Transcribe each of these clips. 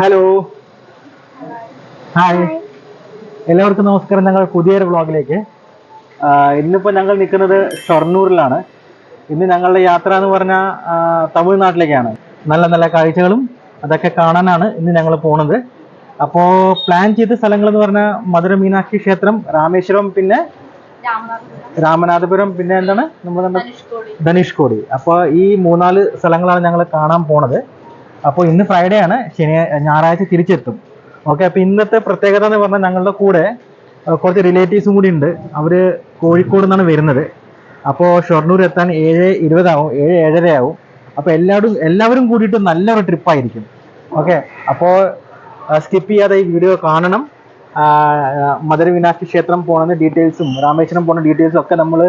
Hello, hi, എല്ലാവർക്കും നമസ്കാരം. ഞങ്ങൾ പുതിയൊരു വ്ളോഗിലേക്ക്. ഇന്നിപ്പോൾ ഞങ്ങൾ നിൽക്കുന്നത് ഷൊർണൂരിലാണ്. ഇന്ന് ഞങ്ങളുടെ യാത്ര എന്ന് പറഞ്ഞാൽ തമിഴ്നാട്ടിലേക്കാണ്. നല്ല നല്ല കാഴ്ചകളും അതൊക്കെ കാണാനാണ് ഇന്ന് ഞങ്ങൾ പോണത്. അപ്പോൾ പ്ലാൻ ചെയ്ത സ്ഥലങ്ങൾ എന്ന് പറഞ്ഞാൽ മധുര മീനാക്ഷി ക്ഷേത്രം, രാമേശ്വരം, പിന്നെ രാമനാഥപുരം, പിന്നെ എന്താണ് നമ്മൾ ധനുഷ്കോടി. അപ്പോൾ ഈ 3-4 സ്ഥലങ്ങളാണ് ഞങ്ങൾ കാണാൻ പോണത്. അപ്പോൾ ഇന്ന് ഫ്രൈഡേ ആണ്, ഞായറാഴ്ച തിരിച്ചെത്തും. ഓക്കെ, അപ്പോൾ ഇന്നത്തെ പ്രത്യേകത എന്ന് പറഞ്ഞാൽ ഞങ്ങളുടെ കൂടെ കുറച്ച് റിലേറ്റീവ്സും കൂടി ഉണ്ട്. അവർ കോഴിക്കോട് നിന്നാണ് വരുന്നത്. അപ്പോൾ ഷൊർണൂർ എത്താൻ 7:20 ആവും, 7-7:30 ആവും. അപ്പോൾ എല്ലാവരും കൂടിയിട്ട് നല്ലൊരു ട്രിപ്പായിരിക്കും. ഓക്കെ, അപ്പോൾ സ്കിപ്പ് ചെയ്യാതെ ഈ വീഡിയോ കാണണം. മധുര മീനാക്ഷി ക്ഷേത്രം പോകുന്ന ഡീറ്റെയിൽസും രാമേശ്വരം പോകുന്ന ഡീറ്റെയിൽസും ഒക്കെ നമ്മൾ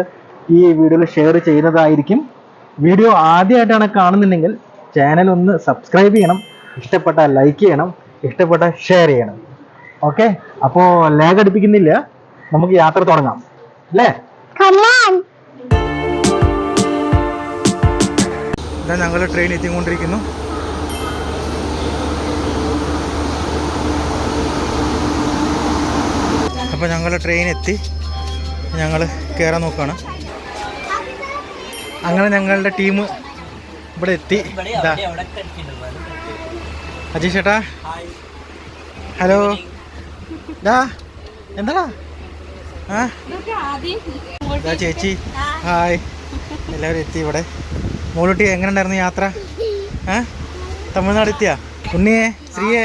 ഈ വീഡിയോയിൽ ഷെയർ ചെയ്യുന്നതായിരിക്കും. വീഡിയോ ആദ്യമായിട്ടാണ് കാണുന്നുണ്ടെങ്കിൽ ചാനൽ ഒന്ന് സബ്സ്ക്രൈബ് ചെയ്യണം, ഇഷ്ടപ്പെട്ടാൽ ലൈക്ക് ചെയ്യണം, ഇഷ്ടപ്പെട്ടാൽ ഷെയർ ചെയ്യണം. ഓക്കെ, അപ്പോൾ ലാഗ് അടുപ്പിക്കുന്നില്ല, നമുക്ക് യാത്ര തുടങ്ങാം അല്ലേ? ഇതാ ഞങ്ങൾ ട്രെയിൻ എത്തിക്കൊണ്ടിരിക്കുന്നു. അപ്പോൾ ഞങ്ങൾ ട്രെയിൻ എത്തി, ഞങ്ങൾ കയറാൻ നോക്കുകയാണ്. അങ്ങനെ ഞങ്ങളുടെ ടീം ഇവിടെ എത്തി. അജയ് ചേട്ടാ, ഹലോ. എന്താടാ? ചേച്ചി, ഹായ്. എല്ലാവരും എത്തി ഇവിടെ. മോളുട്ടി, എങ്ങനെ ഉണ്ടായിരുന്നു യാത്ര? തമിഴ്നാട് എത്തിയാ? ഉണ്ണിയെ, ശ്രീയെ,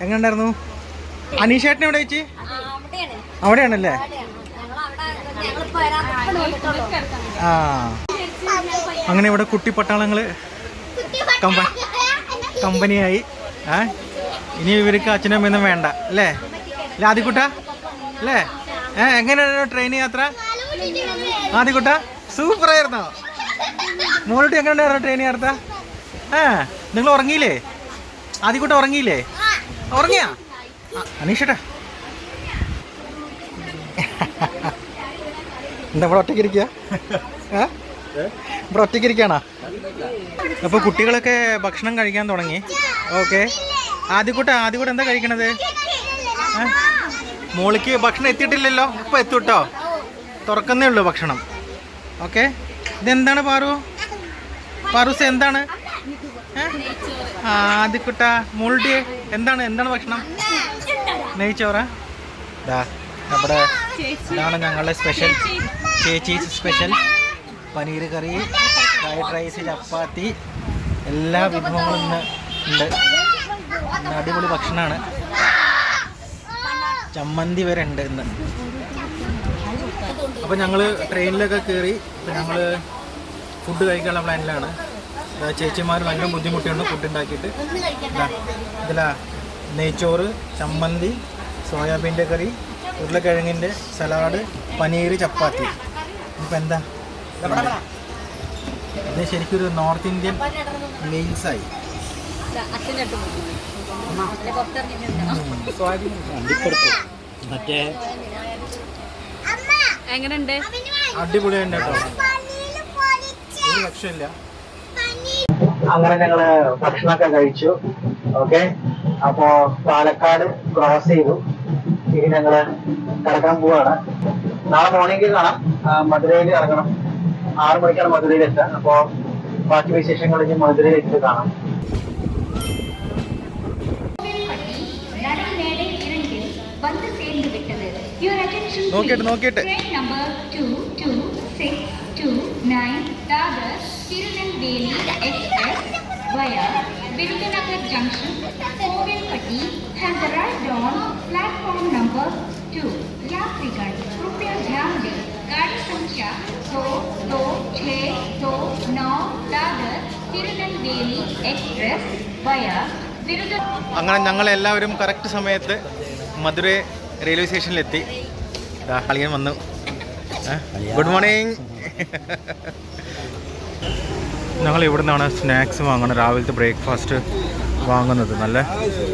എങ്ങനെ ഉണ്ടായിരുന്നു? അനീഷേട്ടനെ എവിടെ ചേച്ചി? അവിടെയാണല്ലേ? ആ, അങ്ങനെ ഇവിടെ കുട്ടി പട്ടാളങ്ങൾ കമ്പനിയായി. ഇനി ഇവർക്ക് അച്ഛനും അമ്മയൊന്നും വേണ്ട അല്ലേ? അല്ലേ ആദിക്കുട്ട? അല്ലേ? എങ്ങനെയായിരുന്നു ട്രെയിൻ യാത്ര? ആദിക്കുട്ട സൂപ്പറായിരുന്നോ? മോളോട്ട് എങ്ങനെ ഉണ്ടായിരുന്നു ട്രെയിൻ യാത്ര? നിങ്ങൾ ഉറങ്ങിയില്ലേ? ആദിക്കുട്ട ഉറങ്ങിയില്ലേ? ഉറങ്ങിയാ? അനീഷേട്ടാ എന്താ ഇവിടെ ഒറ്റയ്ക്ക് ഇരിക്കുക? ഇവിടെ ഒറ്റയ്ക്ക് ഇരിക്കുകയാണോ? അപ്പോൾ കുട്ടികളൊക്കെ ഭക്ഷണം കഴിക്കാൻ തുടങ്ങി. ഓക്കെ, ആദ്യക്കൂട്ട എന്താ കഴിക്കണത്? മോളിക്ക് ഭക്ഷണം എത്തിയിട്ടില്ലല്ലോ, ഇപ്പോൾ എത്തും കേട്ടോ, തുറക്കുന്നേ ഉള്ളൂ ഭക്ഷണം. ഓക്കെ, ഇതെന്താണ് പാറൂസ് എന്താണ്? ആദ്യക്കുട്ട, മോളുടെ എന്താണ് ഭക്ഷണം? നെയ്ച്ചോറാ? നമ്മുടെ ഇതാണ് ഞങ്ങളുടെ സ്പെഷ്യൽ, ചേച്ചി സ്പെഷ്യൽ പനീർ കറി, ഫ്രൈഡ് റൈസ്, ചപ്പാത്തി, എല്ലാ വിഭവങ്ങളും ഇന്ന് ഉണ്ട്. അടിപൊളി ഭക്ഷണമാണ്. ചമ്മന്തി വരെ ഉണ്ട് ഇന്ന്. അപ്പോൾ ഞങ്ങൾ ട്രെയിനിലൊക്കെ കയറി. ഇപ്പം ഞങ്ങൾ ഫുഡ് കഴിക്കാനുള്ള പ്ലാനിലാണ്. ചേച്ചിമാർ ഭയങ്കര ബുദ്ധിമുട്ടുണ്ട് ഫുഡ് ഉണ്ടാക്കിയിട്ട്. ഇതിലാ നെയ്ച്ചോറ്, ചമ്മന്തി, സോയാബീൻ്റെ കറി, ഉരുളക്കിഴങ്ങിൻ്റെ സലാഡ്, പനീർ, ചപ്പാത്തി. ഇപ്പം എന്താ ഇത്? ശരിക്കൊരു നോർത്ത് ഇന്ത്യൻ മീൽസായി. മറ്റേ എങ്ങനെയുണ്ട്? അടിപൊളിയുണ്ട് കേട്ടോ, ഒരു രക്ഷയില്ല. അങ്ങനെ ഞങ്ങള് ഭക്ഷണമൊക്കെ കഴിച്ചു. ഓക്കെ, അപ്പോ പാലക്കാട് ക്രോസ് ചെയ്തു. ഇനി ഞങ്ങള് കിടക്കാൻ പോവാണ്. നാളെ മോർണിംഗ് കാണാം. മധുരയിൽ ഇറങ്ങണം. 6 മണിക്കാണ് മധുരയിൽ എത്തുക. അപ്പോൾ ബാക്കി വിശേഷങ്ങൾ ഇനി മധുരയിൽ എത്തി കാണാം. നോക്കിയിട്ട് Virudhunagar Junction, Kovilpatti has arrived on platform number 2. यात्रीगण कृपया ध्यान दें, गाड़ी संख्या 2269 Dadar Tirunelveli express via Virudhunagar. അങ്ങനെ ഞങ്ങൾ എല്ലാവരും കറക്റ്റ് സമയത്ത് മധുര റെയിൽവേ സ്റ്റേഷനിലെത്തി. അളിയൻ വന്നു. Good morning. ഞങ്ങൾ ഇവിടെ നിന്നാണ് സ്നാക്സ് വാങ്ങണം, രാവിലത്തെ ബ്രേക്ക്ഫാസ്റ്റ് വാങ്ങുന്നത്. നല്ല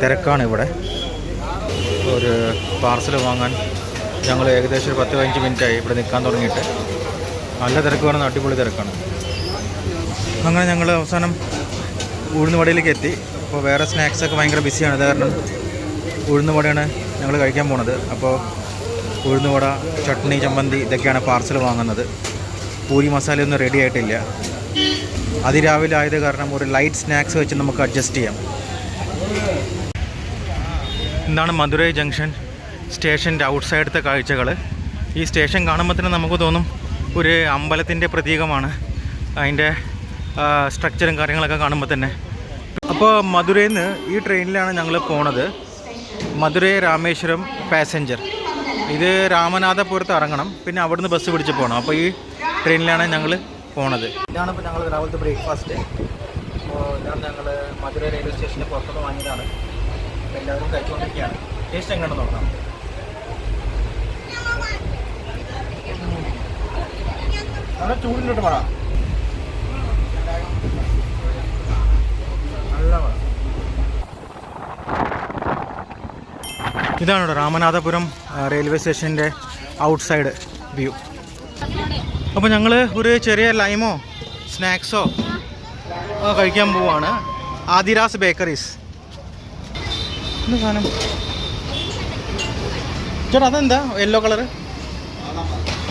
തിരക്കാണ് ഇവിടെ. ഒരു പാർസൽ വാങ്ങാൻ ഞങ്ങൾ ഏകദേശം ഒരു 10-15 മിനിറ്റായി ഇവിടെ നിൽക്കാൻ തുടങ്ങിയിട്ട്. നല്ല തിരക്കാണ്, അടിപൊളി തിരക്കാണ്. അങ്ങനെ ഞങ്ങൾ അവസാനം ഉഴുന്നുവടയിലേക്ക് എത്തി. അപ്പോൾ വേറെ സ്നാക്സൊക്കെ ഭയങ്കര ബിസിയാണ്. അത് കാരണം ഉഴുന്നുവടയാണ് ഞങ്ങൾ കഴിക്കാൻ പോണത്. അപ്പോൾ ഉഴുന്നുവട, ചട്നി, ചമ്മന്തി ഇതൊക്കെയാണ് പാർസൽ വാങ്ങുന്നത്. പൂരി മസാലയൊന്നും റെഡി ആയിട്ടില്ല. അതിരാവിലെ ആയത് കാരണം ഒരു ലൈറ്റ് സ്നാക്സ് വെച്ച് നമുക്ക് അഡ്ജസ്റ്റ് ചെയ്യാം. എന്താണ് മധുരൈ ജംഗ്ഷൻ സ്റ്റേഷൻ്റെ ഔട്ട്സൈഡത്തെ കാഴ്ചകൾ. ഈ സ്റ്റേഷൻ കാണുമ്പോൾ തന്നെ നമുക്ക് തോന്നും ഒരു അമ്പലത്തിൻ്റെ പ്രതീകമാണ് അതിൻ്റെ സ്ട്രക്ചറും കാര്യങ്ങളൊക്കെ കാണുമ്പോൾ തന്നെ. അപ്പോൾ മധുരയിൽ നിന്ന് ഈ ട്രെയിനിലാണ് ഞങ്ങൾ പോണത്. മധുരൈ രാമേശ്വരം പാസഞ്ചർ. ഇത് രാമനാഥപുരത്ത് ഇറങ്ങണം, പിന്നെ അവിടുന്ന് ബസ് പിടിച്ച് പോകണം. അപ്പോൾ ഈ ട്രെയിനിലാണ് ഞങ്ങൾ പോണത്. ഇതാണ് ഇപ്പോൾ ഞങ്ങൾ രാവിലത്തെ ബ്രേക്ക്ഫാസ്റ്റ്. അപ്പോൾ ഇതാണ് ഞങ്ങൾ മധുരൈ റെയിൽവേ സ്റ്റേഷനിൽ പുറത്തുനിന്ന് വാങ്ങിയതാണ്. എല്ലാവരും കഴിച്ചുകൊണ്ടിരിക്കുകയാണ്. ടേസ്റ്റ് എങ്ങനെയുണ്ടെന്ന് നോക്കാം. നല്ല ചൂടിലോട്ട് മഴ, നല്ല മഴ. ഇതാണ് രാമനാഥപുരം റെയിൽവേ സ്റ്റേഷൻ്റെ ഔട്ട്സൈഡ് വ്യൂ. അപ്പോൾ ഞങ്ങൾ ഒരു ചെറിയ ലൈമോ സ്നാക്സോ കഴിക്കാൻ പോവാണ്. ആദിരാസ് ബേക്കറീസ്. എന്താ സാധനം ചേട്ടാ? അതെന്താ യെല്ലോ കളറ്?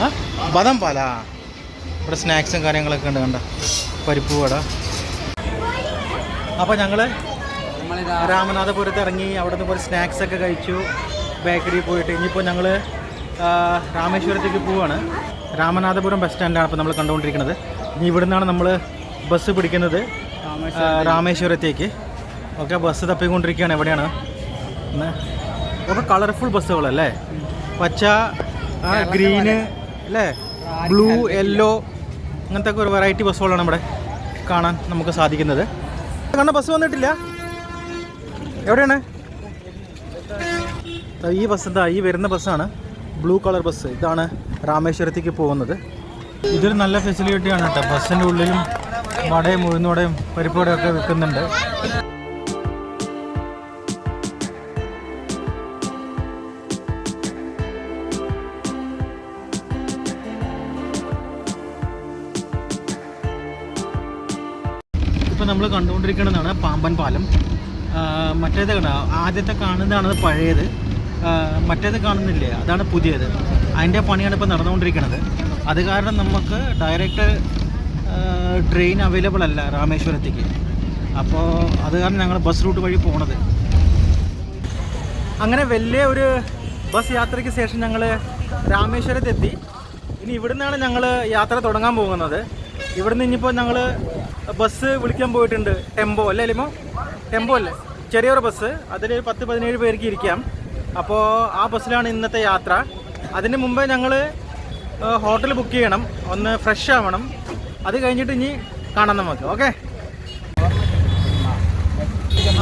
ആ, ബദം പാലാ. ഇവിടെ സ്നാക്സും കാര്യങ്ങളൊക്കെ ഉണ്ട്, കണ്ട പരിപ്പ് വട. അപ്പോൾ ഞങ്ങൾ രാമനാഥപുരത്ത് ഇറങ്ങി അവിടെ നിന്ന് ഒരു സ്നാക്സൊക്കെ കഴിച്ചു, ബേക്കറിയിൽ പോയിട്ട്. ഇനിയിപ്പോൾ ഞങ്ങൾ രാമേശ്വരത്തേക്ക് പോവുകയാണ്. രാമനാഥപുരം ബസ് സ്റ്റാൻഡാണ് ഇപ്പോൾ നമ്മൾ കണ്ടുകൊണ്ടിരിക്കുന്നത്. ഇനി ഇവിടെ നിന്നാണ് നമ്മൾ ബസ് പിടിക്കുന്നത് രാമേശ്വരത്തേക്ക്. Okay, bus തപ്പിക്കൊണ്ടിരിക്കുകയാണ്. എവിടെയാണ് ഒക്കെ കളർഫുൾ ബസ്സുകളല്ലേ? പച്ച, ഗ്രീന് അല്ലേ, ബ്ലൂ, യെല്ലോ, അങ്ങനത്തെ ഒക്കെ ഒരു വെറൈറ്റി ബസ്സുകളാണ് ഇവിടെ കാണാൻ നമുക്ക് സാധിക്കുന്നത്. കണ്ട ബസ് വന്നിട്ടില്ല. എവിടെയാണ് ഈ ബസ്? എന്താ ഈ വരുന്ന ബസ്സാണ് ബ്ലൂ കളർ ബസ്. ഇതാണ് രാമേശ്വരത്തേക്ക് പോകുന്നത്. ഇതൊരു നല്ല ഫെസിലിറ്റിയാണ് കേട്ടോ. ബസ്സിൻ്റെ ഉള്ളിലും വടയും ഉഴുന്നുവടയും പരിപ്പുവടയും ഒക്കെ വിൽക്കുന്നുണ്ട്. ഇപ്പോൾ നമ്മൾ കണ്ടുകൊണ്ടിരിക്കുന്നതാണ് പാമ്പൻ പാലം. മറ്റേത് കണ്ട, ആദ്യത്തെ കാണുന്നതാണ് പഴയത്, മറ്റേത് കാണുന്നില്ലേ അതാണ് പുതിയത്. അതിൻ്റെ പണിയാണ് ഇപ്പോൾ നടന്നുകൊണ്ടിരിക്കുന്നത്. അത് കാരണം നമുക്ക് ഡയറക്റ്റ് ട്രെയിൻ അവൈലബിൾ അല്ല രാമേശ്വരത്തേക്ക്. അപ്പോൾ അത് കാരണം ഞങ്ങൾ ബസ് റൂട്ട് വഴി പോണത്. അങ്ങനെ വലിയ ഒരു ബസ് യാത്രയ്ക്ക് ശേഷം ഞങ്ങൾ രാമേശ്വരത്തെത്തി. ഇനി ഇവിടുന്നാണ് ഞങ്ങൾ യാത്ര തുടങ്ങാൻ പോകുന്നത്. ഇവിടുന്ന് ഇനിയിപ്പോൾ ഞങ്ങൾ ബസ് വിളിക്കാൻ പോയിട്ടുണ്ട്. ടെമ്പോ അല്ലേ ലിമോ? ടെമ്പോ അല്ലേ, ചെറിയൊരു ബസ്. അതിൽ 10-17 പേർക്ക് ഇരിക്കാം. അപ്പോൾ ആ ബസ്സിലാണ് ഇന്നത്തെ യാത്ര. അതിന് മുമ്പേ ഞങ്ങൾ ഹോട്ടൽ ബുക്ക് ചെയ്യണം, ഒന്ന് ഫ്രഷ് ആവണം. അത് കഴിഞ്ഞിട്ട് ഇനി കാണാം നമുക്ക്. ഓക്കെ,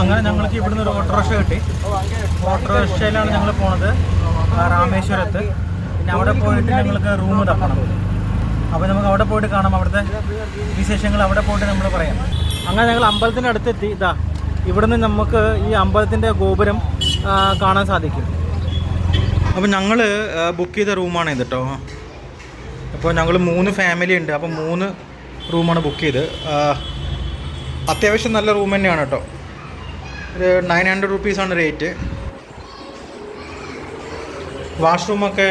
അങ്ങനെ ഞങ്ങൾക്ക് ഇവിടുന്ന് ഒരു ഓട്ടോറിക്ഷ കിട്ടി. ഓട്ടോറിക്ഷയിലാണ് ഞങ്ങൾ പോണത് രാമേശ്വരത്ത്. പിന്നെ അവിടെ പോയിട്ട് ഞങ്ങൾക്ക് റൂം തപ്പണം. അപ്പോൾ നമുക്ക് അവിടെ പോയിട്ട് കാണാം, അവിടുത്തെ വിശേഷങ്ങൾ അവിടെ പോയിട്ട് നമ്മൾ പറയാം. അങ്ങനെ ഞങ്ങൾ അമ്പലത്തിൻ്റെ അടുത്തെത്തി. ഇതാ ഇവിടുന്ന് നമുക്ക് ഈ അമ്പലത്തിൻ്റെ ഗോപുരം കാണാൻ സാധിക്കും. അപ്പോൾ ഞങ്ങൾ ബുക്ക് ചെയ്ത റൂമാണ് ഇത് കേട്ടോ. അപ്പോൾ ഞങ്ങൾ 3 ഫാമിലി ഉണ്ട്. അപ്പോൾ 3 റൂമാണ് ബുക്ക് ചെയ്ത്. അത്യാവശ്യം നല്ല റൂം തന്നെയാണ് കേട്ടോ. ഒരു 900 റുപ്പീസാണ് റേറ്റ്. വാഷ്റൂമൊക്കെ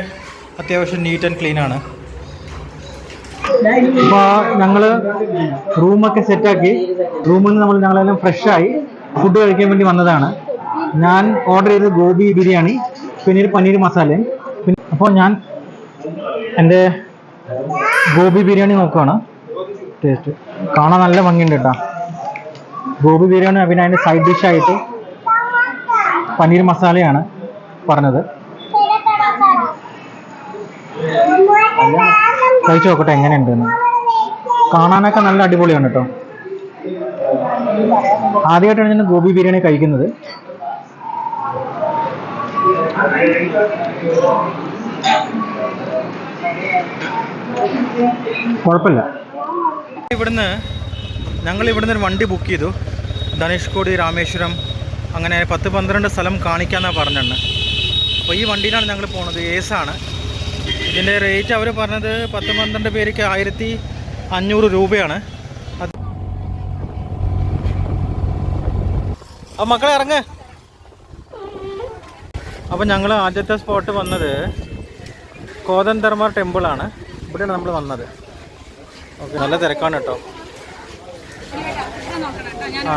അത്യാവശ്യം നീറ്റ് ആൻഡ് ക്ലീൻ ആണ്. അപ്പോൾ ഞങ്ങൾ റൂമൊക്കെ സെറ്റാക്കി. റൂമിൽ നിന്ന് ഞങ്ങളെല്ലാം ഫ്രഷായി ഫുഡ് കഴിക്കാൻ വേണ്ടി വന്നതാണ്. ഞാൻ ഓർഡർ ചെയ്തത് ഗോബി ബിരിയാണി, പിന്നെ ഒരു പനീർ മസാലയും. പിന്നെ അപ്പോൾ ഞാൻ എൻ്റെ ഗോബി ബിരിയാണി നോക്കുകയാണ്. ടേസ്റ്റ് കാണാൻ നല്ല ഭംഗിയുണ്ട് കേട്ടോ. ഗോബി ബിരിയാണി, പിന്നെ അതിൻ്റെ സൈഡ് ഡിഷായിട്ട് പനീർ മസാലയാണ് പറഞ്ഞത്. കഴിച്ചു നോക്കട്ടെ എങ്ങനെയുണ്ടെന്ന്. കാണാനൊക്കെ നല്ല അടിപൊളിയാണ് കേട്ടോ. ആദ്യമായിട്ടാണ് ഞാൻ ഗോബി ബിരിയാണി കഴിക്കുന്നത്. കുഴപ്പമില്ല. ഞങ്ങൾ ഇവിടുന്ന് ഒരു വണ്ടി ബുക്ക് ചെയ്തു. ധനുഷ്കോടി, രാമേശ്വരം, അങ്ങനെ 10-12 സ്ഥലം കാണിക്കാമെന്നാണ് പറഞ്ഞിട്ടുണ്ട്. അപ്പോൾ ഈ വണ്ടിയിലാണ് ഞങ്ങൾ പോണത്. ഏസാണ്. ഇതിൻ്റെ റേറ്റ് അവർ പറഞ്ഞത് 10-12 പേർക്ക് 1500 രൂപയാണ്. അപ്പോൾ മക്കളെ ഇറങ്ങ്. അപ്പോൾ ഞങ്ങൾ ആദ്യത്തെ സ്പോട്ട് വന്നത് കോതൻധർമ്മ ടെമ്പിളാണ്. ഇവിടെയാണ് നമ്മൾ വന്നത്. ഓക്കെ, നല്ല തിരക്കാണ് കേട്ടോ. ആ